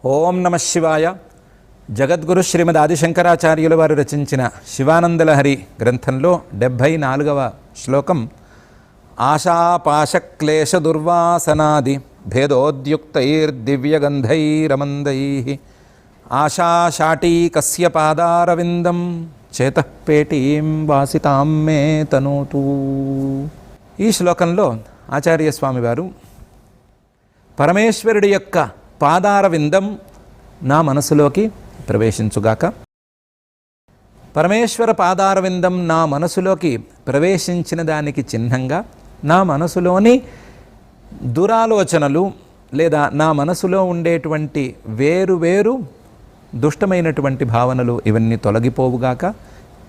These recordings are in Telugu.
ఓం నమ శివాయ. జగద్గురు శ్రీమద్ ఆదిశంకరాచార్యుల వారు రచించిన శివానందలహరి గ్రంథంలో 74వ శ్లోకం ఆశాపాశక్లేశ దుర్వాసనాది భేదోద్యుక్తైర్దివ్యగంధైరమందైః ఆశాశాటీకస్య పాదారవిందం చేతఃపేటీం వాసితాం మే తనోతు. ఈ శ్లోకంలో ఆచార్యస్వామి వారు పరమేశ్వరుడి యొక్క పాదారవిందం నా మనసులోకి ప్రవేశించుగాక, పరమేశ్వర పాదారవిందం నా మనసులోకి ప్రవేశించిన దానికి చిహ్నంగా నా మనసులోని దురాలోచనలు లేదా నా మనసులో ఉండేటువంటి వేరు దుష్టమైనటువంటి భావనలు ఇవన్నీ తొలగిపోవుగాక,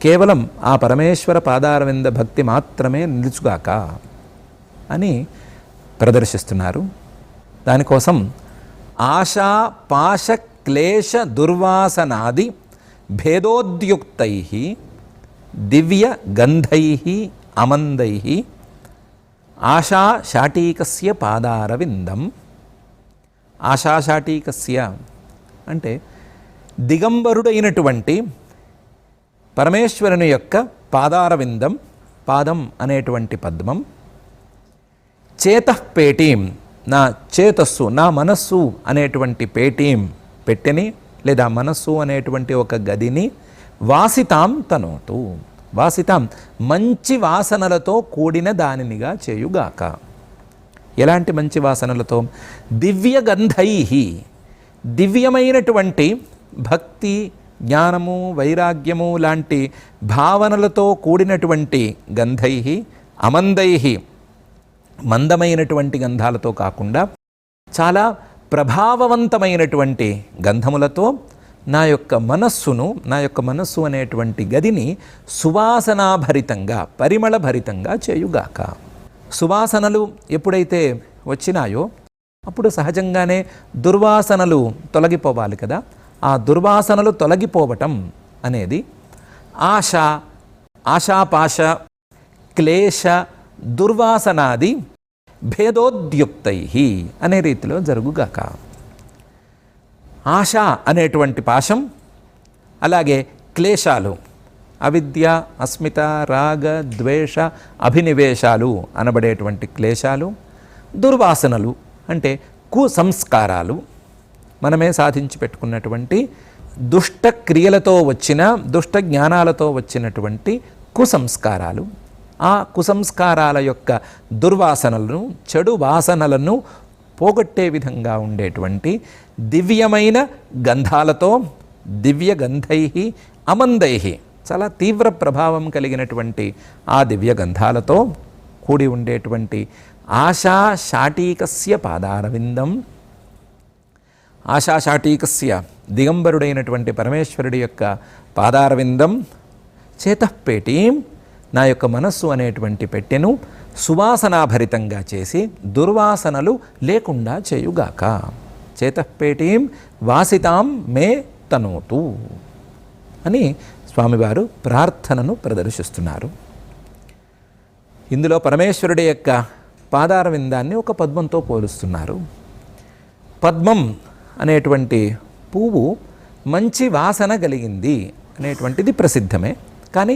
కేవలం ఆ పరమేశ్వర పాదారవింద భక్తి మాత్రమే నిలుచుగాక అని ప్రదర్శిస్తున్నారు. దానికోసం ఆశా పాశ క్లేశ దుర్వాసనాది భేదోద్యుక్తై దివ్య గంధై అమందై ఆశాశాటీకస్య పాదారవిందం. ఆశాశాటీకస్య అంటే దిగంబరుడైనటువంటి పరమేశ్వరుని యొక్క పాదారవిందం, పాదం అనేటువంటి పద్మం, చేతఃపేటీం నా చేతస్సు నా మనస్సు అనేటువంటి పేటీం పెట్టెని లేదా మనస్సు అనేటువంటి ఒక గదిని వాసితాం తనోతు, వాసితాం మంచి వాసనలతో కూడిన దానినిగా చేయుగాక. ఎలాంటి మంచి వాసనలతో? దివ్యగంధై దివ్యమైనటువంటి భక్తి జ్ఞానము వైరాగ్యము లాంటి భావనలతో కూడినటువంటి గంధై అమందై మందమైనటువంటి గంధాలతో కాకుండా చాలా ప్రభావవంతమైనటువంటి గంధములతో నా యొక్క మనస్సు అనేటువంటి గదిని సువాసనాభరితంగా పరిమళభరితంగా చేయుగాక. సువాసనలు ఎప్పుడైతే వచ్చినాయో అప్పుడు సహజంగానే దుర్వాసనలు తొలగిపోవాలి కదా. ఆ దుర్వాసనలు తొలగిపోవటం అనేది ఆశాపాశ క్లేశ దుర్వాసనాది భేదోద్యుక్తై అనే రీతిలో జరుగుగాక. ఆశ అనేటువంటి పాశం, అలాగే క్లేశాలు అవిద్య అస్మిత రాగ ద్వేష అభినివేశాలు అనబడేటువంటి క్లేశాలు, దుర్వాసనలు అంటే కుసంస్కారాలు, మనమే సాధించి పెట్టుకున్నటువంటి దుష్ట క్రియలతో వచ్చిన దుష్ట జ్ఞానాలతో వచ్చినటువంటి కుసంస్కారాలు, ఆ కుసంస్కారాల యొక్క దుర్వాసనలను చెడు వాసనలను పోగొట్టే విధంగా ఉండేటువంటి దివ్యమైన గంధాలతో దివ్య గంధై అమందై చాలా తీవ్ర ప్రభావం కలిగినటువంటి ఆ దివ్య గంధాలతో కూడి ఉండేటువంటి ఆశాశాటీకస్య పాదారవిందం. ఆశాశాటీకస్య దిగంబరుడైనటువంటి పరమేశ్వరుడి యొక్క పాదారవిందం, చేతఃపేటీం నా యొక్క మనస్సు అనేటువంటి పెట్టెను సువాసనాభరితంగా చేసి దుర్వాసనలు లేకుండా చేయుగాక. చేతఃపేటీం వాసితాం మే తనోతు అని స్వామివారు ప్రార్థనను ప్రదర్శిస్తున్నారు. ఇందులో పరమేశ్వరుడి యొక్క పాదారవిందాన్ని ఒక పద్మంతో పోలుస్తున్నారు. పద్మం అనేటువంటి పువ్వు మంచి వాసన కలిగింది అనేటువంటిది ప్రసిద్ధమే. కానీ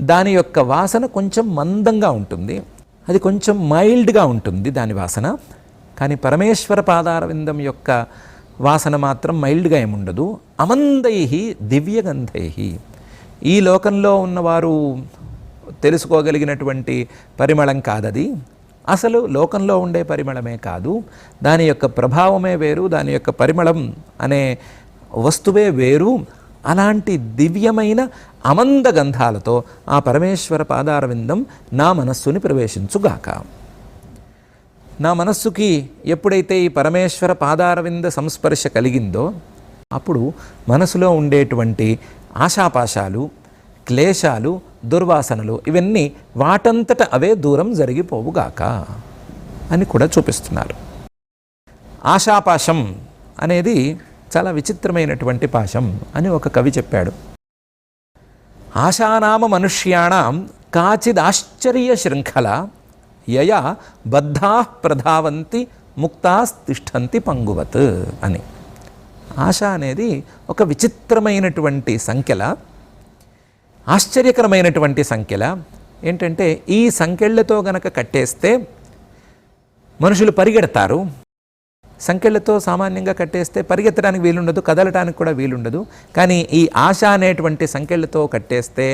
దాని యొక్క వాసన కొంచెం మందంగా ఉంటుంది, అది కొంచెం మైల్డ్గా ఉంటుంది దాని వాసన. కానీ పరమేశ్వర పాదారవిందం యొక్క వాసన మాత్రం మైల్డ్గా ఏముండదు. అమందై దివ్యగంధై ఈ లోకంలో ఉన్నవారు తెలుసుకోగలిగినటువంటి పరిమళం కాదది. అసలు లోకంలో ఉండే పరిమళమే కాదు, దాని యొక్క ప్రభావమే వేరు, దాని యొక్క పరిమళం అనే వస్తువే వేరు. అలాంటి దివ్యమైన అమంద గంధాలతో ఆ పరమేశ్వర పాదారవిందం నా మనస్సుని ప్రవేశించుగాక. నా మనస్సుకి ఎప్పుడైతే ఈ పరమేశ్వర పాదారవింద సంస్పర్శ కలిగిందో అప్పుడు మనసులో ఉండేటువంటి ఆశాపాశాలు క్లేశాలు దుర్వాసనలు ఇవన్నీ వాటంతట అవే దూరం జరిగిపోవుగాక అని కూడా చూపిస్తున్నారు. ఆశాపాశం అనేది చాలా విచిత్రమైనటువంటి పాశం అని ఒక కవి చెప్పాడు. ఆశానామ మనుష్యాణం కాచిదాశ్చర్య శృంఖల యయా బద్ధాః ప్రధావంతి ముక్తాస్తిష్టంతి పంగువత్ అని. ఆశ అనేది ఒక విచిత్రమైనటువంటి సంఖ్యల, ఆశ్చర్యకరమైనటువంటి సంఖ్యల. ఏంటంటే ఈ సంఖ్యలతో గనక కట్టేస్తే మనుషులు పరిగెడతారు. సంఖ్యలతో సామాన్యంగా కట్టేస్తే పరిగెత్తడానికి వీలుండదు, కదలటానికి కూడా వీలుండదు. కానీ ఈ ఆశ అనేటువంటి సంఖ్యలతో కట్టేస్తే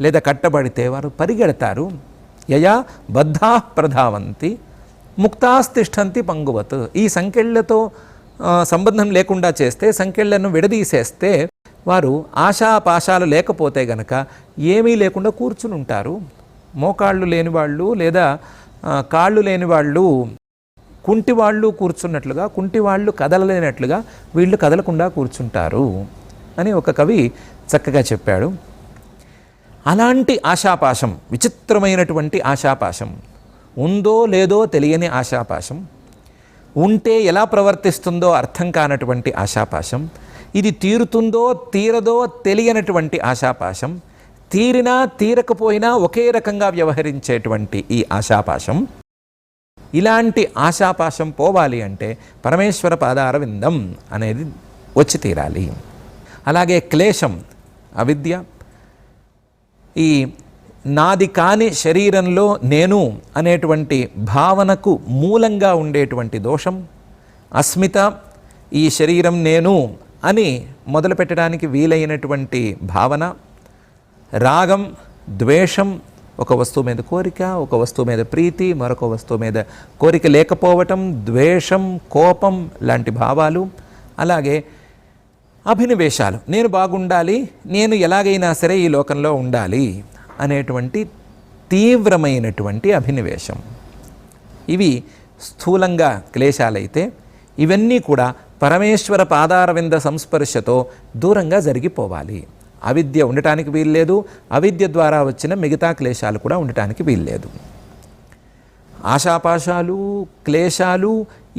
లేదా కట్టబడితే వారు పరిగెడతారు. యయా బద్ధా ప్రధావంతి ముక్తాస్తిష్టంతి పంగువత్. ఈ సంఖ్యలతో సంబంధం లేకుండా చేస్తే, సంఖ్యలను విడదీసేస్తే వారు ఆశాపాశాలు లేకపోతే గనక ఏమీ లేకుండా కూర్చుని ఉంటారు. మోకాళ్ళు లేని వాళ్ళు లేదా కాళ్ళు లేని వాళ్ళు కుంటి వాళ్ళు కూర్చున్నట్లుగా, కుంటి వాళ్ళు కదలలేనట్లుగా వీళ్ళు కదలకుండా కూర్చుంటారు అని ఒక కవి చక్కగా చెప్పాడు. అలాంటి ఆశాపాశం, విచిత్రమైనటువంటి ఆశాపాశం, ఉందో లేదో తెలియని ఆశాపాశం, ఉంటే ఎలా ప్రవర్తిస్తుందో అర్థం కానటువంటి ఆశాపాశం, ఇది తీరుతుందో తీరదో తెలియనటువంటి ఆశాపాశం, తీరినా తీరకపోయినా ఒకే రకంగా వ్యవహరించేటువంటి ఈ ఆశాపాశం, ఇలాంటి ఆశాపాశం పోవాలి అంటే పరమేశ్వర పాదార విందం అనేది వచ్చి తీరాలి. అలాగే క్లేశం, అవిద్య, ఈ నాది కాని శరీరంలో నేను అనేటువంటి భావనకు మూలంగా ఉండేటువంటి దోషం, అస్మిత, ఈ శరీరం నేను అని మొదలుపెట్టడానికి వీలైనటువంటి భావన, రాగం, ద్వేషం, ఒక వస్తువు మీద కోరిక, ఒక వస్తువు మీద ప్రీతి, మరొక వస్తువు మీద కోరిక లేకపోవటం, ద్వేషం, కోపం లాంటి భావాలు. అలాగే అభినివేశాలు, నేను బాగుండాలి, నేను ఎలాగైనా సరే ఈ లోకంలో ఉండాలి అనేటువంటి తీవ్రమైనటువంటి అభినివేశం. ఇవి స్థూలంగా క్లేశాలైతే ఇవన్నీ కూడా పరమేశ్వర పాదారవింద సంస్పర్శతో దూరంగా జరిగిపోవాలి. అవిద్య ఉండటానికి వీల్లేదు, అవిద్య ద్వారా వచ్చిన మిగతా క్లేశాలు కూడా ఉండటానికి వీల్లేదు. ఆశాపాశాలు, క్లేశాలు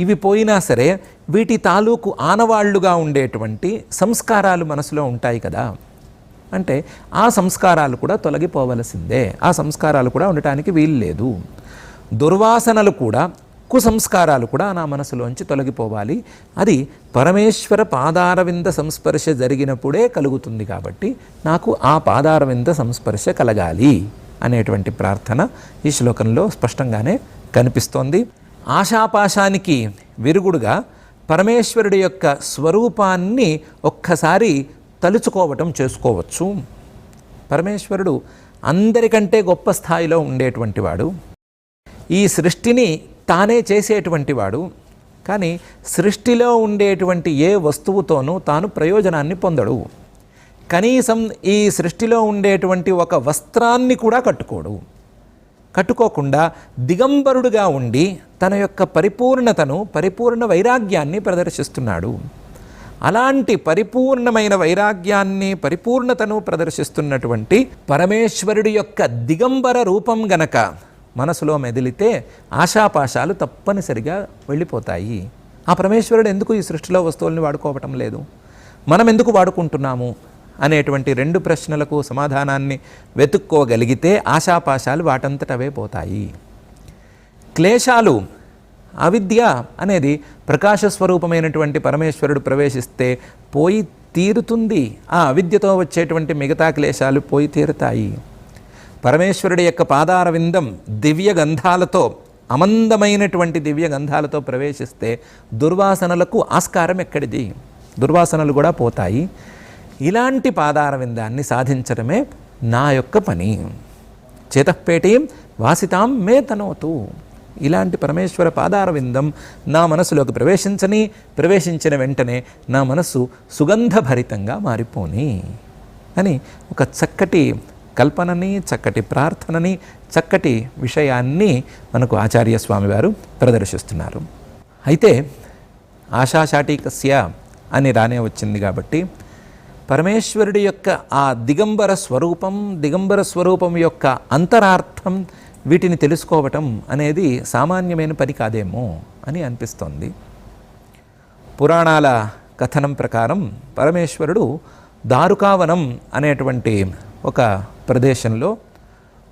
ఇవి పోయినా సరే వీటి తాలూకు ఆనవాళ్లుగా ఉండేటువంటి సంస్కారాలు మనసులో ఉంటాయి కదా. అంటే ఆ సంస్కారాలు కూడా తొలగిపోవలసిందే, ఆ సంస్కారాలు కూడా ఉండటానికి వీల్లేదు. దుర్వాసనలు కూడా, కుసంస్కారాలు కూడా నా మనసులోంచి తొలగిపోవాలి. అది పరమేశ్వర పాదారవింద సంస్పర్శ జరిగినప్పుడే కలుగుతుంది. కాబట్టి నాకు ఆ పాదారవింద సంస్పర్శ కలగాలి అనేటువంటి ప్రార్థన ఈ శ్లోకంలో స్పష్టంగానే కనిపిస్తోంది. ఆశాపాశానికి విరుగుడుగా పరమేశ్వరుడి యొక్క స్వరూపాన్ని ఒక్కసారి తలుచుకోవటం చేసుకోవచ్చు. పరమేశ్వరుడు అందరికంటే గొప్ప స్థాయిలో ఉండేటువంటి వాడు, ఈ సృష్టిని తానే చేసేటువంటి వాడు. కానీ సృష్టిలో ఉండేటువంటి ఏ వస్తువుతోనూ తాను ప్రయోజనాన్ని పొందడు. కనీసం ఈ సృష్టిలో ఉండేటువంటి ఒక వస్త్రాన్ని కూడా కట్టుకోకుండా దిగంబరుడుగా ఉండి తన యొక్క పరిపూర్ణతను, పరిపూర్ణ వైరాగ్యాన్ని ప్రదర్శిస్తున్నాడు. అలాంటి పరిపూర్ణమైన వైరాగ్యాన్ని, పరిపూర్ణతను ప్రదర్శిస్తున్నటువంటి పరమేశ్వరుడి యొక్క దిగంబర రూపం గనక మనసులో మెదిలితే ఆశాపాశాలు తప్పనిసరిగా వెళ్ళిపోతాయి. ఆ పరమేశ్వరుడు ఎందుకు ఈ సృష్టిలో వస్తువుల్ని వాడుకోవటం లేదు, మనం ఎందుకు వాడుకుంటున్నాము అనేటువంటి రెండు ప్రశ్నలకు సమాధానాన్ని వెతుక్కోగలిగితే ఆశాపాశాలు వాటంతటవే పోతాయి. క్లేశాలు, అవిద్య అనేది ప్రకాశస్వరూపమైనటువంటి పరమేశ్వరుడు ప్రవేశిస్తే పోయి తీరుతుంది. ఆ అవిద్యతో వచ్చేటువంటి మిగతా క్లేశాలు పోయి తీరుతాయి. పరమేశ్వరుడి యొక్క పాదార విందం దివ్య గంధాలతో, అమందమైనటువంటి దివ్య గంధాలతో ప్రవేశిస్తే దుర్వాసనలకు ఆస్కారం ఎక్కడిది? దుర్వాసనలు కూడా పోతాయి. ఇలాంటి పాదార విందాన్ని సాధించడమే నా యొక్క పని. చేతఃపేటీం వాసితాం మే తనోతు. ఇలాంటి పరమేశ్వర పాదార విందం నా మనసులోకి ప్రవేశించిన వెంటనే నా మనసు సుగంధభరితంగా మారిపోని అని ఒక చక్కటి కల్పనని, చక్కటి ప్రార్థనని, చక్కటి విషయాన్ని మనకు ఆచార్య స్వామి వారు ప్రదర్శిస్తున్నారు. అయితే ఆశాశాటీకస్య అని రానే వచ్చింది కాబట్టి పరమేశ్వరుడి యొక్క ఆ దిగంబర స్వరూపం యొక్క అంతరార్థం వీటిని తెలుసుకోవటం అనేది సామాన్యమైన పని కాదేమో అని అనిపిస్తోంది. పురాణాల కథనం ప్రకారం పరమేశ్వరుడు దారుకావనం అనేటువంటి ఒక ప్రదేశంలో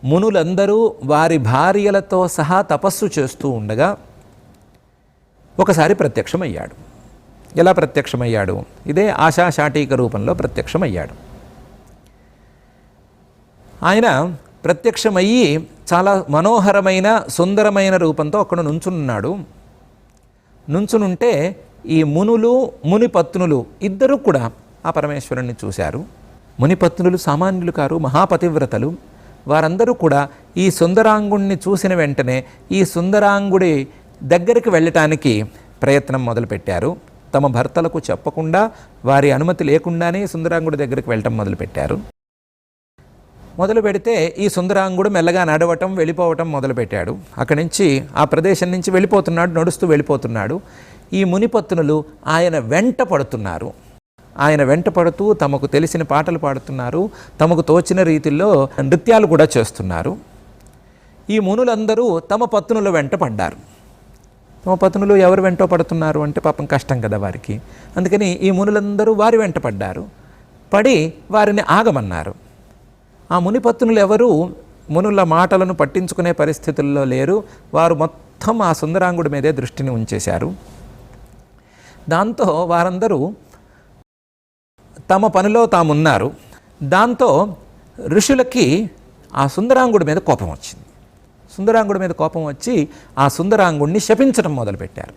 మునులందరూ వారి భార్యలతో సహా తపస్సు చేస్తూ ఉండగా ఒకసారి ప్రత్యక్షమయ్యాడు. ఎలా ప్రత్యక్షమయ్యాడు? ఇదే ఆశాశాటీక రూపంలో ప్రత్యక్షమయ్యాడు. ఆయన ప్రత్యక్షమయ్యి చాలా మనోహరమైన సుందరమైన రూపంతో అక్కడ నుంచున్నాడు. నుంచునుంటే ఈ మునులు మునిపత్నులు ఇద్దరూ కూడా ఆ పరమేశ్వరుణ్ణి చూశారు. మునిపత్నులు సామాన్యులు కారు, మహాపతివ్రతలు. వారందరూ కూడా ఈ సుందరాంగుణ్ణి చూసిన వెంటనే ఈ సుందరాంగుడి దగ్గరికి వెళ్ళటానికి ప్రయత్నం మొదలుపెట్టారు. తమ భర్తలకు చెప్పకుండా, వారి అనుమతి లేకుండానే సుందరాంగుడి దగ్గరికి వెళ్ళటం మొదలుపెట్టారు. మొదలు పెడితే ఈ సుందరాంగుడు మెల్లగా నడవటం, వెళ్ళిపోవటం మొదలుపెట్టాడు. అక్కడి నుంచి ఆ ప్రదేశం నుంచి వెళ్ళిపోతున్నాడు, నడుస్తూ వెళ్ళిపోతున్నాడు. ఈ మునిపత్నులు ఆయన వెంట పడుతున్నారు. ఆయన వెంట పడుతూ తమకు తెలిసిన పాటలు పాడుతున్నారు, తమకు తోచిన రీతిలో నృత్యాలు కూడా చేస్తున్నారు. ఈ మునులందరూ తమ పత్నుల వెంట పడ్డారు. తమ పత్నులు ఎవరు వెంట పడుతున్నారు అంటే పాపం కష్టం కదా వారికి. అందుకని ఈ మునులందరూ వారి వెంట పడ్డారు. పడి వారిని ఆగమన్నారు. ఆ మునిపత్నులు ఎవరు మునుల మాటలను పట్టించుకునే పరిస్థితుల్లో లేరు. వారు మొత్తం ఆ సుందరాంగుడి మీదే దృష్టిని ఉంచేశారు. దాంతో వారందరూ తమ పనిలో తామున్నారు. దాంతో ఋషులకి ఆ సుందరాంగుడి మీద కోపం వచ్చింది. సుందరాంగుడి మీద కోపం వచ్చి ఆ సుందరాంగుడిని శపించడం మొదలుపెట్టారు.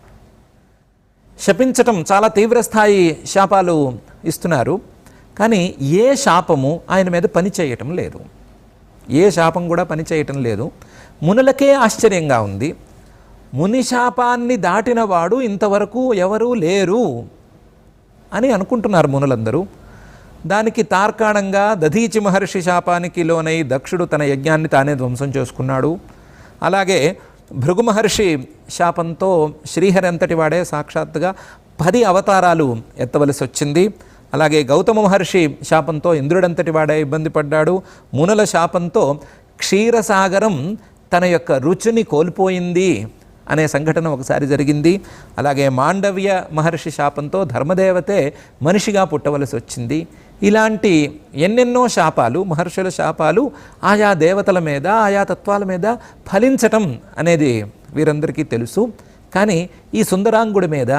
శపించటం చాలా తీవ్రస్థాయి శాపాలు ఇస్తున్నారు. కానీ ఏ శాపము ఆయన మీద పని చేయటం లేదు. ఏ శాపం కూడా పని చేయటం లేదు. మునులకే ఆశ్చర్యంగా ఉంది. ముని శాపాన్ని దాటిన వాడు ఇంతవరకు ఎవరూ లేరు అని అనుకుంటున్నారు మునులందరూ. దానికి తార్కాణంగా దధీచి మహర్షి శాపానికి లోనై దక్షుడు తన యజ్ఞాన్ని తానే ధ్వంసం చేసుకున్నాడు. అలాగే భృగు మహర్షి శాపంతో శ్రీహరి అంతటి వాడే సాక్షాత్తుగా 10 అవతారాలు ఎత్తవలసి వచ్చింది. అలాగే గౌతమ మహర్షి శాపంతో ఇంద్రుడంతటి వాడే ఇబ్బంది పడ్డాడు. మునుల శాపంతో క్షీరసాగరం తన యొక్క రుచిని కోల్పోయింది అనే సంఘటన ఒకసారి జరిగింది. అలాగే మాండవ్య మహర్షి శాపంతో ధర్మదేవతే మనిషిగా పుట్టవలసి వచ్చింది. ఇలాంటి ఎన్నెన్నో శాపాలు, మహర్షుల శాపాలు ఆయా దేవతల మీద, ఆయా తత్వాల మీద ఫలించటం అనేది వీరందరికీ తెలుసు. కానీ ఈ సుందరాంగుడి మీద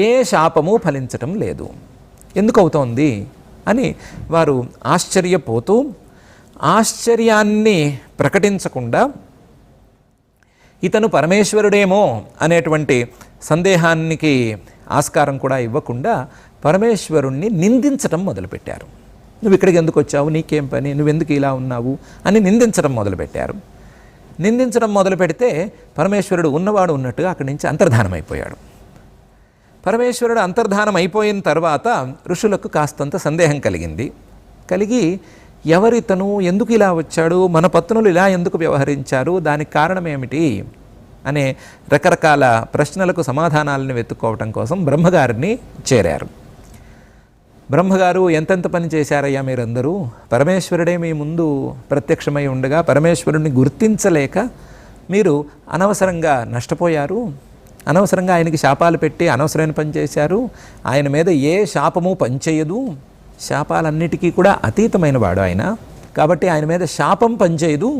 ఏ శాపము ఫలించటం లేదు. ఎందుకు అవుతోంది అని వారు ఆశ్చర్యపోతూ, ఆశ్చర్యాన్ని ప్రకటించకుండా ఇతను పరమేశ్వరుడేమో అనేటువంటి సందేహానికి ఆస్కారం కూడా ఇవ్వకుండా పరమేశ్వరుణ్ణి నిందించటం మొదలుపెట్టారు. నువ్వు ఇక్కడికి ఎందుకు వచ్చావు, నీకేం పని, నువ్వెందుకు ఇలా ఉన్నావు అని నిందించడం మొదలుపెట్టారు. నిందించడం మొదలు పెడితే పరమేశ్వరుడు ఉన్నవాడు ఉన్నట్టుగా అక్కడి నుంచి అంతర్ధానం అయిపోయాడు. పరమేశ్వరుడు అంతర్ధానం అయిపోయిన తర్వాత ఋషులకు కాస్తంత సందేహం కలిగి ఎవరితను, ఎందుకు ఇలా వచ్చాడు, మన పత్నులు ఇలా ఎందుకు వ్యవహరించారు, దానికి కారణం ఏమిటి అనే రకరకాల ప్రశ్నలకు సమాధానాలను వెతుక్కోవటం కోసం బ్రహ్మగారిని చేరారు. బ్రహ్మగారు, ఎంతెంత పని చేశారయ్యా మీరందరూ, పరమేశ్వరుడే మీ ముందు ప్రత్యక్షమై ఉండగా పరమేశ్వరుడిని గుర్తించలేక మీరు అనవసరంగా నష్టపోయారు, అనవసరంగా ఆయనకి శాపాలు పెట్టి అనవసరమైన పని చేశారు. ఆయన మీద ఏ శాపము పనిచేయదు, శాపాలన్నిటికీ కూడా అతీతమైన వాడు ఆయన, కాబట్టి ఆయన మీద శాపం పనిచేయదు.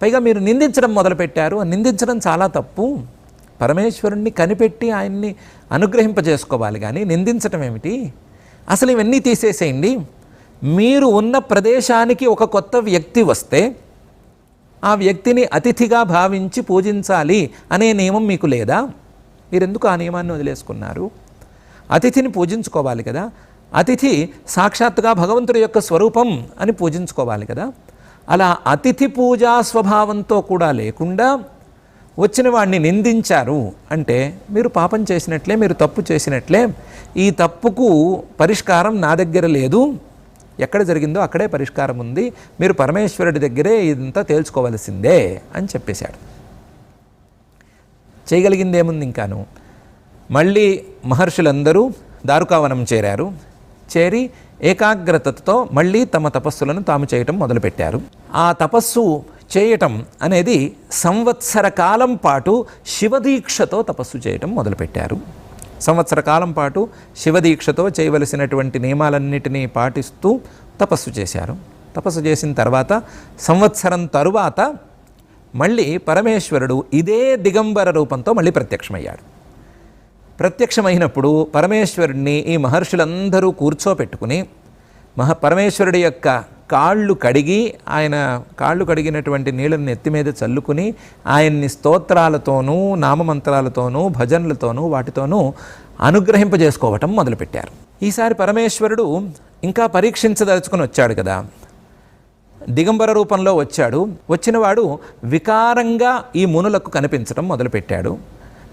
పైగా మీరు నిందించడం మొదలుపెట్టారు. నిందించడం చాలా తప్పు. పరమేశ్వరుణ్ణి కనిపెట్టి ఆయన్ని అనుగ్రహింపజేసుకోవాలి కానీ నిందించటం ఏమిటి, అసలు ఇవన్నీ తీసేసేయండి. మీరు ఉన్న ప్రదేశానికి ఒక కొత్త వ్యక్తి వస్తే ఆ వ్యక్తిని అతిథిగా భావించి పూజించాలి అనే నియమం మీకు లేదా? మీరెందుకు ఆ నియమాన్ని వదిలేసుకున్నారు? అతిథిని పూజించుకోవాలి కదా. అతిథి సాక్షాత్తుగా భగవంతుడి యొక్క స్వరూపం అని పూజించుకోవాలి కదా. అలా అతిథి పూజా స్వభావంతో కూడా లేకుండా వచ్చిన వాడిని నిందించారు అంటే మీరు పాపం చేసినట్లే, మీరు తప్పు చేసినట్లే. ఈ తప్పుకు పరిష్కారం నా దగ్గర లేదు, ఎక్కడ జరిగిందో అక్కడే పరిష్కారం ఉంది, మీరు పరమేశ్వరుడి దగ్గరే ఇదంతా తేల్చుకోవలసిందే అని చెప్పేశాడు. చేయగలిగింది ఏముంది ఇంకాను. మళ్ళీ మహర్షులందరూ దారుకావనం చేరారు. చేరి ఏకాగ్రతతో మళ్ళీ తమ తపస్సులను తాము చేయటం మొదలుపెట్టారు. ఆ తపస్సు చేయటం అనేది సంవత్సర కాలం పాటు శివదీక్షతో తపస్సు చేయటం మొదలుపెట్టారు. సంవత్సర కాలం పాటు శివదీక్షతో చేయవలసినటువంటి నియమాలన్నిటినీ పాటిస్తూ తపస్సు చేశారు. తపస్సు చేసిన తర్వాత సంవత్సరం తరువాత మళ్ళీ పరమేశ్వరుడు ఇదే దిగంబర రూపంతో మళ్ళీ ప్రత్యక్షమయ్యాడు. ప్రత్యక్షమైనప్పుడు పరమేశ్వరుడిని ఈ మహర్షులందరూ కూర్చోపెట్టుకుని పరమేశ్వరుడి యొక్క కాళ్ళు కడిగి, ఆయన కాళ్ళు కడిగినటువంటి నీళ్ళని నెత్తి మీద చల్లుకుని ఆయన్ని స్తోత్రాలతోనూ నామమంత్రాలతోనూ భజనలతోనూ వాటితోనూ అనుగ్రహింపజేసుకోవటం మొదలుపెట్టారు. ఈసారి పరమేశ్వరుడు ఇంకా పరీక్షించదలుచుకుని వచ్చాడు కదా, దిగంబర రూపంలో వచ్చాడు. వచ్చినవాడు వికారంగా ఈ మునులకు కనిపించడం మొదలుపెట్టాడు.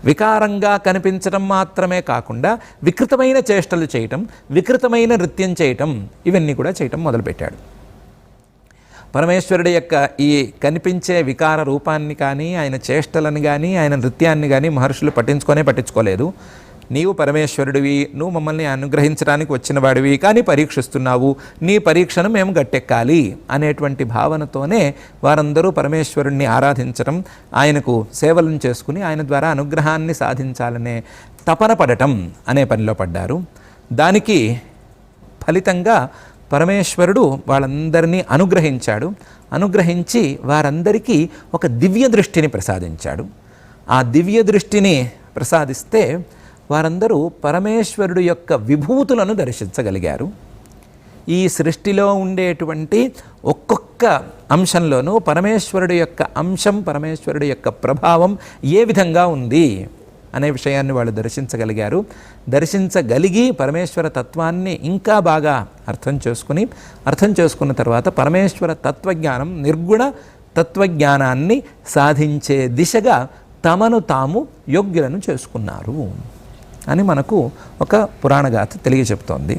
వికారంగా కనిపించడం మాత్రమే కాకుండా వికృతమైన చేష్టలు చేయటం, వికృతమైన నృత్యం చేయటం, ఇవన్నీ కూడా చేయటం మొదలుపెట్టాడు. పరమేశ్వరుడి యొక్క ఈ కనిపించే వికార రూపాన్ని కానీ, ఆయన చేష్టలను కానీ, ఆయన నృత్యాన్ని కానీ మహర్షులు పట్టించుకోలేదు. నీవు పరమేశ్వరుడివి, నువ్వు మమ్మల్ని అనుగ్రహించడానికి వచ్చిన వాడివి, కానీ పరీక్షిస్తున్నావు, నీ పరీక్షను మేము గట్టెక్కాలి అనేటువంటి భావనతోనే వారందరూ పరమేశ్వరుణ్ణి ఆరాధించడం, ఆయనకు సేవలను చేసుకుని ఆయన ద్వారా అనుగ్రహాన్ని సాధించాలనే తపన పడటం అనే పనిలో పడ్డారు. దానికి ఫలితంగా పరమేశ్వరుడు వాళ్ళందరినీ అనుగ్రహించాడు. అనుగ్రహించి వారందరికీ ఒక దివ్య దృష్టిని ప్రసాదించాడు. ఆ దివ్య దృష్టిని ప్రసాదిస్తే వారందరూ పరమేశ్వరుడు యొక్క విభూతులను దర్శించగలిగారు. ఈ సృష్టిలో ఉండేటువంటి ఒక్కొక్క అంశంలోనూ పరమేశ్వరుడు యొక్క అంశం, పరమేశ్వరుడు యొక్క ప్రభావం ఏ విధంగా ఉంది అనే విషయాన్ని వాళ్ళు దర్శించగలిగారు. దర్శించగలిగి పరమేశ్వర తత్వాన్ని ఇంకా బాగా అర్థం చేసుకున్న తర్వాత పరమేశ్వర తత్వజ్ఞానం, నిర్గుణ తత్వజ్ఞానాన్ని సాధించే దిశగా తమను తాము యోగ్యులను చేసుకున్నారు అని మనకు ఒక పురాణగాథ తెలియచెప్తోంది.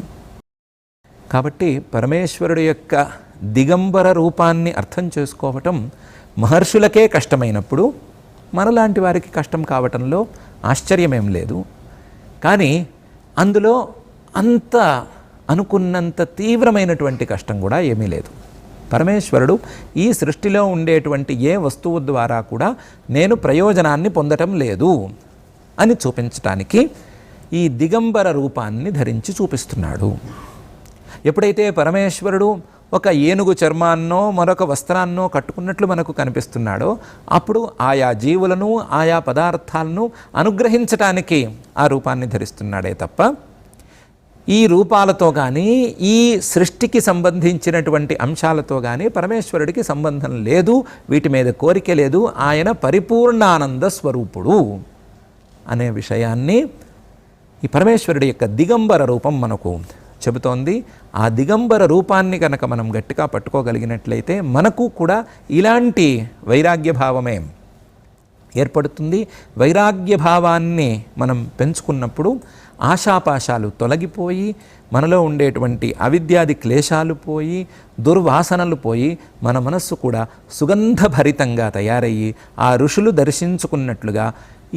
కాబట్టి పరమేశ్వరుడు యొక్క దిగంబర రూపాన్ని అర్థం చేసుకోవటం మహర్షులకే కష్టమైనప్పుడు మనలాంటి వారికి కష్టం కావటంలో ఆశ్చర్యమేం లేదు. కానీ అందులో అంత అనుకున్నంత తీవ్రమైనటువంటి కష్టం కూడా ఏమీ లేదు. పరమేశ్వరుడు ఈ సృష్టిలో ఉండేటువంటి ఏ వస్తువు ద్వారా కూడా నేను ప్రయోజనాన్ని పొందటం లేదు అని చూపించటానికి ఈ దిగంబర రూపాన్ని ధరించి చూపిస్తున్నాడు. ఎప్పుడైతే పరమేశ్వరుడు ఒక ఏనుగు చర్మాన్నో మరొక వస్త్రాన్నో కట్టుకున్నట్లు మనకు కనిపిస్తున్నాడో అప్పుడు ఆయా జీవులను, ఆయా పదార్థాలను అనుగ్రహించటానికి ఆ రూపాన్ని ధరిస్తున్నాడే తప్ప ఈ రూపాలతో కానీ, ఈ సృష్టికి సంబంధించినటువంటి అంశాలతో కానీ పరమేశ్వరుడికి సంబంధం లేదు, వీటి మీద కోరిక లేదు. ఆయన పరిపూర్ణానంద స్వరూపుడు అనే విషయాన్ని ఈ పరమేశ్వరుడి యొక్క దిగంబర రూపం మనకు చెబుతోంది. ఆ దిగంబర రూపాన్ని కనుక మనం గట్టిగా పట్టుకోగలిగినట్లయితే మనకు కూడా ఇలాంటి వైరాగ్య భావమే ఏర్పడుతుంది. వైరాగ్య భావాన్ని మనం పెంచుకున్నప్పుడు ఆశాపాశాలు తొలగిపోయి, మనలో ఉండేటువంటి అవిద్యాది క్లేశాలు పోయి, దుర్వాసనలు పోయి, మన మనస్సు కూడా సుగంధభరితంగా తయారయ్యి ఆ ఋషులు దర్శించుకున్నట్లుగా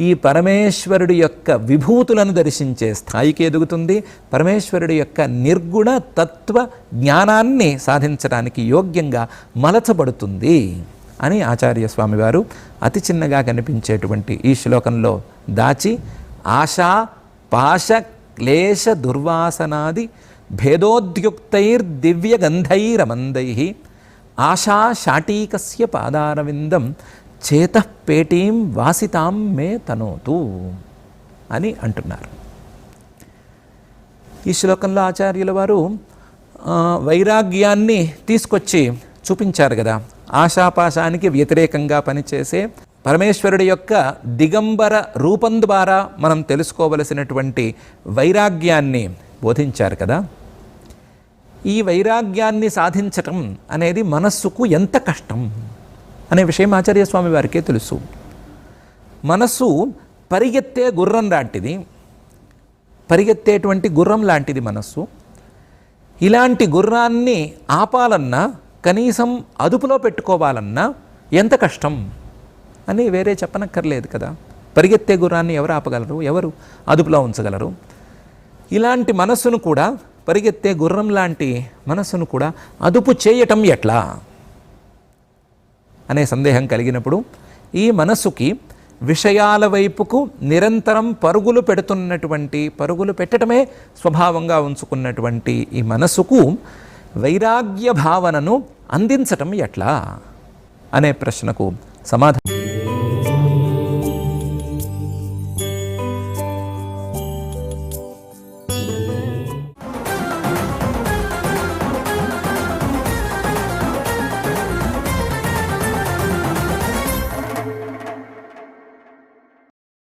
ఈ పరమేశ్వరుడి యొక్క విభూతులను దర్శించే స్థాయికి ఎదుగుతుంది. పరమేశ్వరుడి యొక్క నిర్గుణ తత్వ జ్ఞానాన్ని సాధించడానికి యోగ్యంగా మలచబడుతుంది అని ఆచార్య స్వామివారు అతి చిన్నగా కనిపించేటువంటి ఈ శ్లోకంలో దాచి ఆశా పాశ క్లేశ దుర్వాసనాది భేదోద్యుక్తైర్దివ్యగంధైరమందై ఆశా శాటీకస్య పాదారవిందం చేతఃపేటీం వాసితాం మే తనోతు అని అంటున్నారు. ఈ శ్లోకంలో ఆచార్యుల వారు వైరాగ్యాన్ని తీసుకొచ్చి చూపించారు కదా. ఆశాపాశానికి వ్యతిరేకంగా పనిచేసే పరమేశ్వరుడి యొక్క దిగంబర రూపం ద్వారా మనం తెలుసుకోవలసినటువంటి వైరాగ్యాన్ని బోధించారు కదా. ఈ వైరాగ్యాన్ని సాధించటం అనేది మనస్సుకు ఎంత కష్టం అనే విషయం ఆచార్య స్వామి వారికే తెలుసు. మనస్సు పరిగెత్తే గుర్రం లాంటిది, పరిగెత్తేటువంటి గుర్రం లాంటిది మనస్సు. ఇలాంటి గుర్రాన్ని ఆపాలన్నా, కనీసం అదుపులో పెట్టుకోవాలన్నా ఎంత కష్టం అని వేరే చెప్పనక్కర్లేదు కదా. పరిగెత్తే గుర్రాన్ని ఎవరు ఆపగలరు, ఎవరు అదుపులో ఉంచగలరు? ఇలాంటి మనస్సును కూడా, పరిగెత్తే గుర్రం లాంటి మనస్సును కూడా అదుపు చేయటం ఎట్లా అనే సందేహం కలిగినప్పుడు ఈ మనస్సుకి విషయాల వైపుకు నిరంతరం పరుగులు పెట్టడమే స్వభావంగా ఉంచుకున్నటువంటి ఈ మనస్సుకు వైరాగ్య భావనను అందించటం ఎట్లా అనే ప్రశ్నకు సమాధానం